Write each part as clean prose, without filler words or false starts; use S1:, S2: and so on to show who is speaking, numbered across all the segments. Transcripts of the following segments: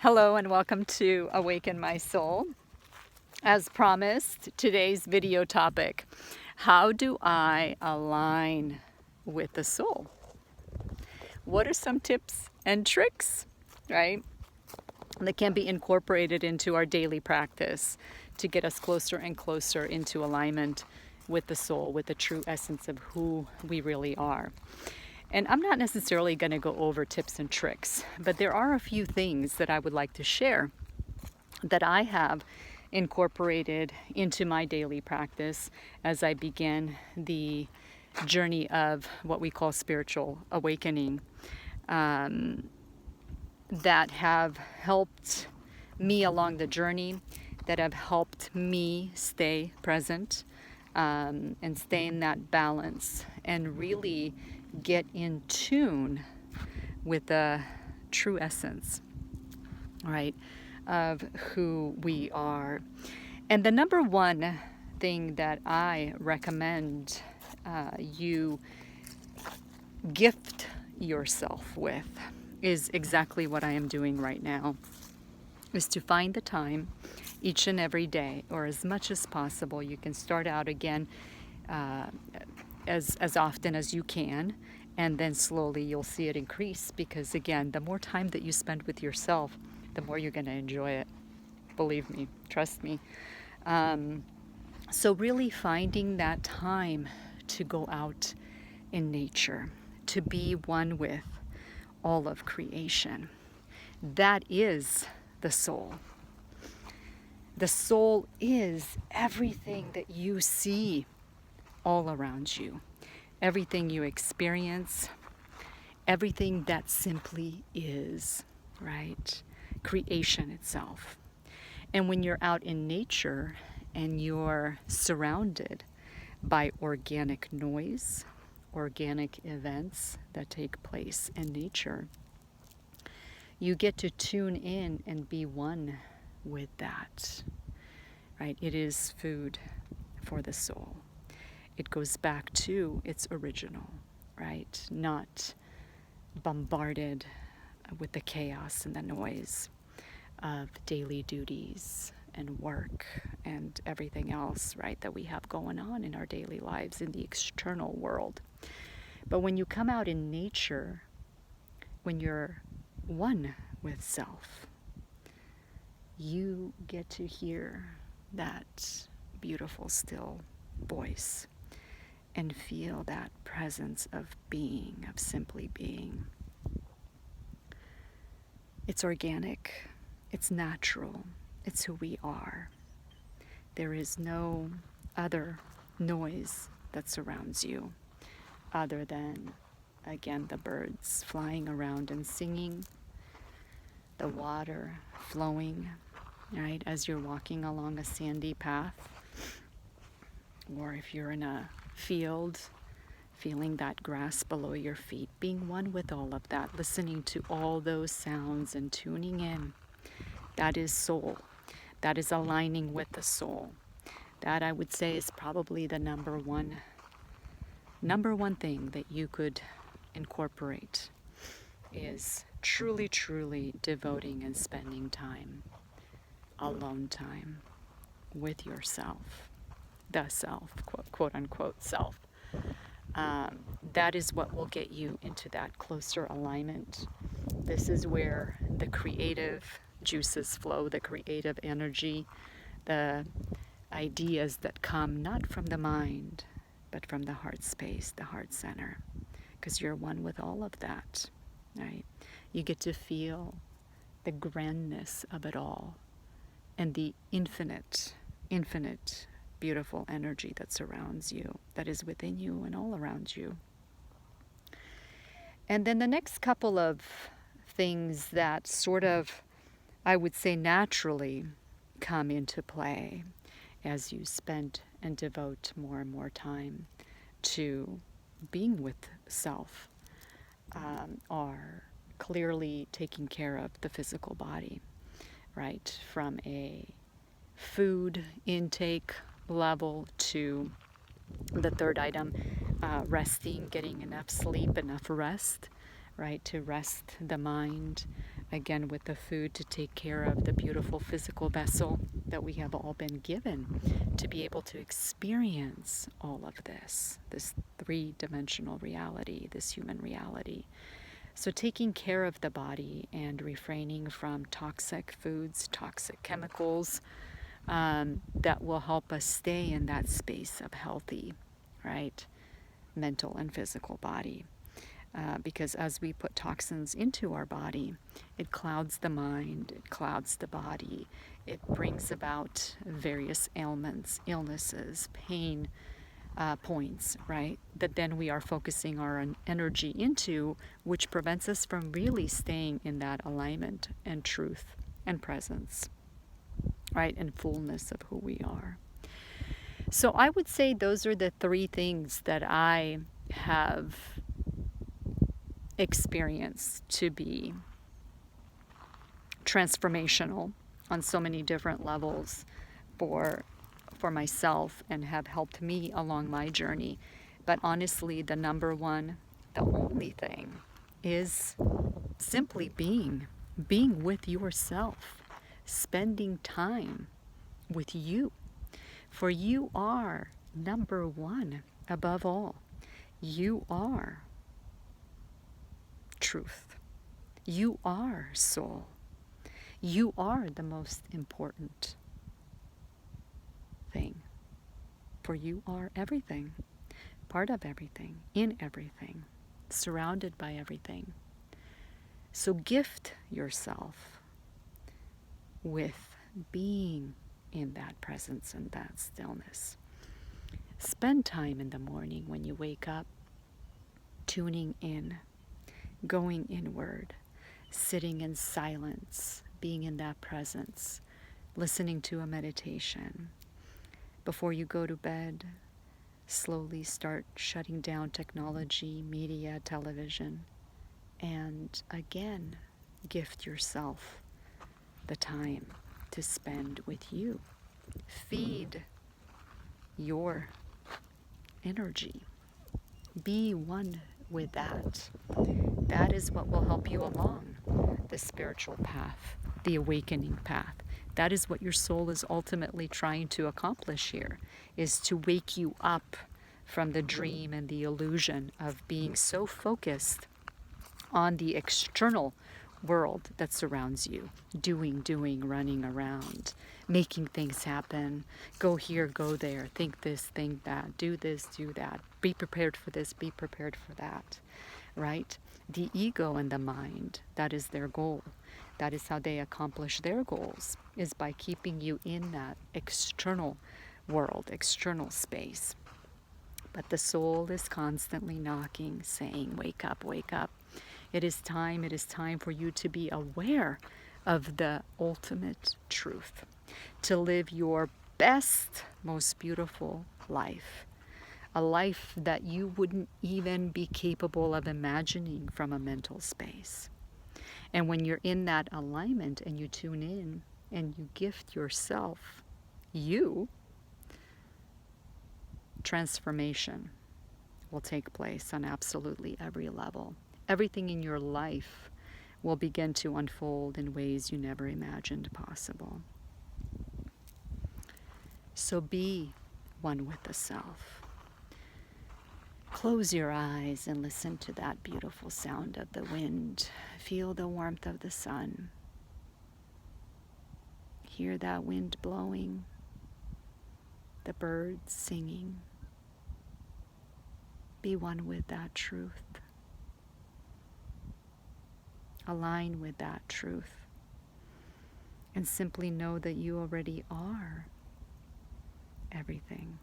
S1: Hello and welcome to Awaken My Soul. As promised, today's video topic, how do I align with the soul? What are some tips and tricks, right, that can be incorporated into our daily practice to get us closer and closer into alignment with the soul, with the true essence of who we really are? And I'm not necessarily going to go over tips and tricks, but there are a few things that I would like to share that I have incorporated into my daily practice as I begin the journey of what we call spiritual awakening, that have helped me along the journey, that have helped me stay present, and stay in that balance and really get in tune with the true essence, right, of who we are. And the number one thing that I recommend you gift yourself with is exactly what I am doing right now, is to find the time each and every day, or as much as possible. You can start out again as often as you can, and then slowly you'll see it increase, because again, the more time that you spend with yourself, the more you're going to enjoy it. Believe me, trust me. So really finding that time to go out in nature, to be one with all of creation. That is the soul. The soul is everything that you see all around you, everything you experience, everything that simply is, right? Creation itself. And when you're out in nature and you're surrounded by organic noise, organic events that take place in nature, you get to tune in and be one with that, right? It is food for the soul. It goes back to its original, right? Not bombarded with the chaos and the noise of daily duties and work and everything else, right, that we have going on in our daily lives in the external world. But when you come out in nature, when you're one with self, you get to hear that beautiful, still voice and feel that presence of being, of simply being. It's organic, it's natural, it's who we are. There is no other noise that surrounds you other than, again, the birds flying around and singing, the water flowing, right, as you're walking along a sandy path, or if you're in a field, feeling that grass below your feet, being one with all of that, listening to all those sounds and tuning in. That is soul. That is aligning with the soul. That, I would say, is probably the number one thing that you could incorporate, is truly, truly devoting and spending time, alone time, with yourself, the self, quote unquote self. That is what will get you into that closer alignment. This is where the creative juices flow, the creative energy, the ideas that come not from the mind, but from the heart space, the heart center, because you're one with all of that, right? You get to feel the grandness of it all and the infinite beautiful energy that surrounds you, that is within you and all around you. And then the next couple of things that sort of, I would say, naturally come into play as you spend and devote more and more time to being with self, are clearly taking care of the physical body, right? From a food intake level to the third item, resting, getting enough sleep, enough rest, right? To rest the mind, again with the food, to take care of the beautiful physical vessel that we have all been given to be able to experience all of this three-dimensional reality, this human reality. So taking care of the body and refraining from toxic foods, toxic chemicals, that will help us stay in that space of healthy, right, mental and physical body. Because as we put toxins into our body, it clouds the mind, it clouds the body, it brings about various ailments, illnesses, pain points, right? That then we are focusing our energy into, which prevents us from really staying in that alignment and truth and presence, right? And fullness of who we are. So I would say those are the three things that I have experienced to be transformational on so many different levels for myself and have helped me along my journey. But honestly, the number one, the only thing is simply being with yourself, spending time with you. For you are number one above all. You are truth. You are soul. You are the most important thing. For you are everything, part of everything, in everything, surrounded by everything. So gift yourself with being in that presence and that stillness. Spend time in the morning when you wake up, tuning in, going inward, sitting in silence, being in that presence, listening to a meditation. Before you go to bed, slowly start shutting down technology, media, television, and again, gift yourself the time to spend with you. Feed your energy. Be one with that. That is what will help you along the spiritual path, the awakening path. That is what your soul is ultimately trying to accomplish here, is to wake you up from the dream and the illusion of being so focused on the external world that surrounds you. Doing, running around, making things happen. Go here, go there, think this, think that, do this, do that. Be prepared for this, be prepared for that, right? The ego and the mind, that is their goal. That is how they accomplish their goals, is by keeping you in that external world, external space. But the soul is constantly knocking, saying, wake up, wake up. It is time for you to be aware of the ultimate truth, to live your best, most beautiful life, a life that you wouldn't even be capable of imagining from a mental space. And when you're in that alignment and you tune in and you gift yourself, transformation will take place on absolutely every level. Everything in your life will begin to unfold in ways you never imagined possible. So be one with the self. Close your eyes and listen to that beautiful sound of the wind. Feel the warmth of the sun. Hear that wind blowing, the birds singing. Be one with that truth. Align with that truth. And simply know that you already are everything.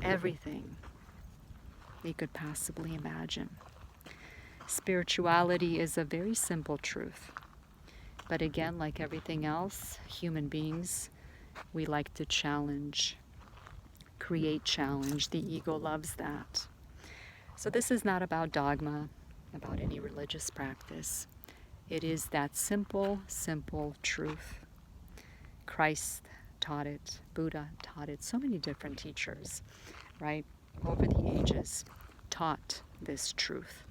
S1: Everything you could possibly imagine. Spirituality is a very simple truth. But again, like everything else, human beings, we like to challenge, create challenge. The ego loves that. So this is not about dogma, about any religious practice. It is that simple, simple truth. Christ taught it, Buddha taught it, so many different teachers, right, over the ages taught this truth,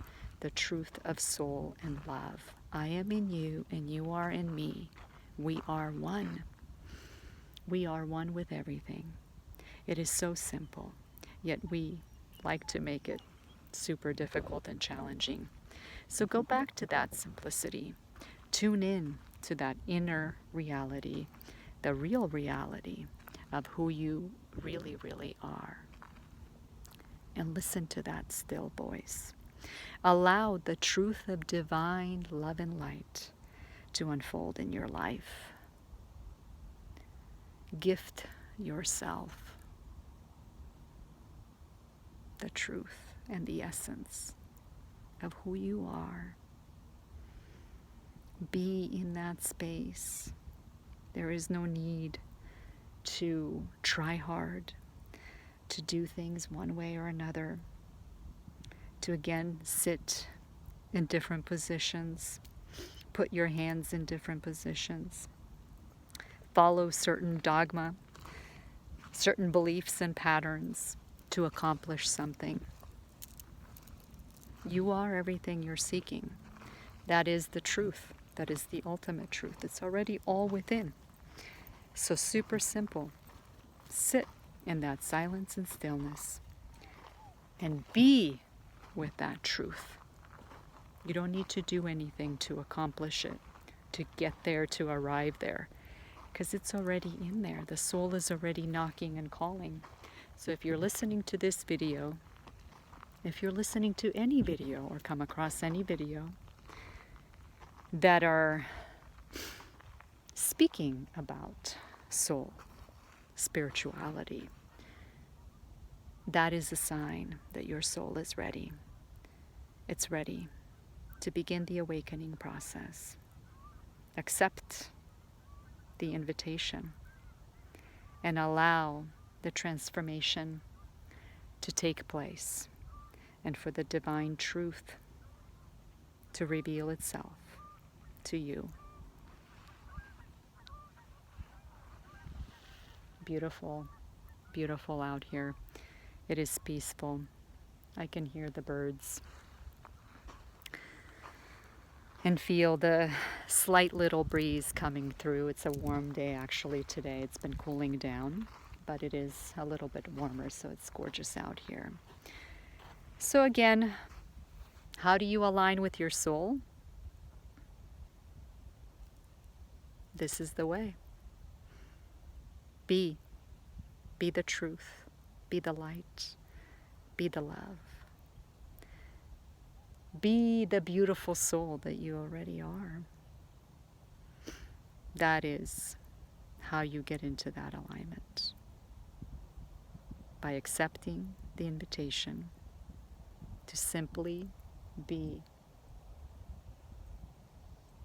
S1: the truth of soul and love. I am in you and you are in me. We are one. We are one with everything. It is so simple, yet we like to make it super difficult and challenging. So go back to that simplicity. Tune in to that inner reality, the real reality of who you really, really are. And listen to that still voice. Allow the truth of divine love and light to unfold in your life. Gift yourself the truth and the essence of who you are. Be in that space. There is no need to try hard, to do things one way or another, to again sit in different positions, put your hands in different positions, follow certain dogma, certain beliefs and patterns to accomplish something. You are everything you're seeking. That is the truth. That is the ultimate truth. It's already all within. So super simple. Sit in that silence and stillness and be with that truth. You don't need to do anything to accomplish it, to get there, to arrive there, because it's already in there. The soul is already knocking and calling. So if you're listening to this video, if you're listening to any video or come across any video that are speaking about soul, spirituality, that is a sign that your soul is ready. It's ready to begin the awakening process. Accept the invitation and allow the transformation to take place and for the divine truth to reveal itself to you. Beautiful, beautiful out here. It is peaceful. I can hear the birds and feel the slight little breeze coming through. It's a warm day actually today. It's been cooling down, but it is a little bit warmer, so it's gorgeous out here. So again, how do you align with your soul? This is the way. Be the truth. Be the light. Be the love. Be the beautiful soul that you already are. That is how you get into that alignment. By accepting the invitation to simply be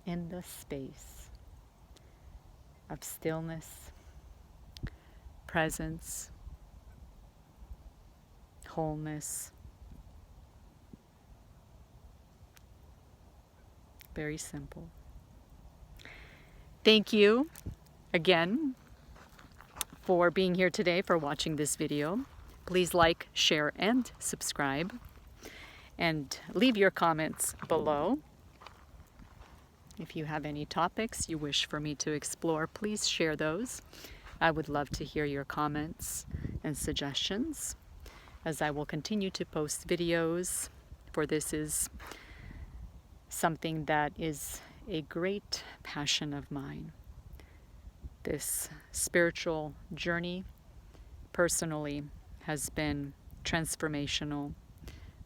S1: in the space of stillness, presence, wholeness. Very simple. Thank you again for being here today, for watching this video. Please like, share, and subscribe. And leave your comments below. If you have any topics you wish for me to explore, please share those. I would love to hear your comments and suggestions, as I will continue to post videos, for this is something that is a great passion of mine. This spiritual journey personally has been transformational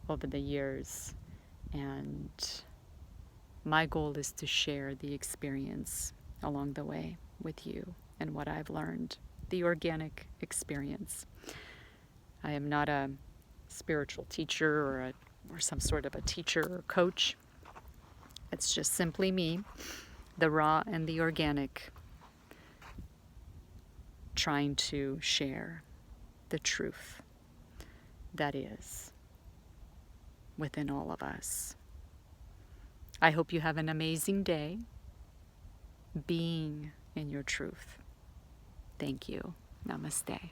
S1: over the years, and my goal is to share the experience along the way with you and what I've learned, the organic experience. I am not a spiritual teacher or some sort of a teacher or coach. It's just simply me, the raw and the organic, trying to share the truth that is within all of us. I hope you have an amazing day being in your truth. Thank you. Namaste.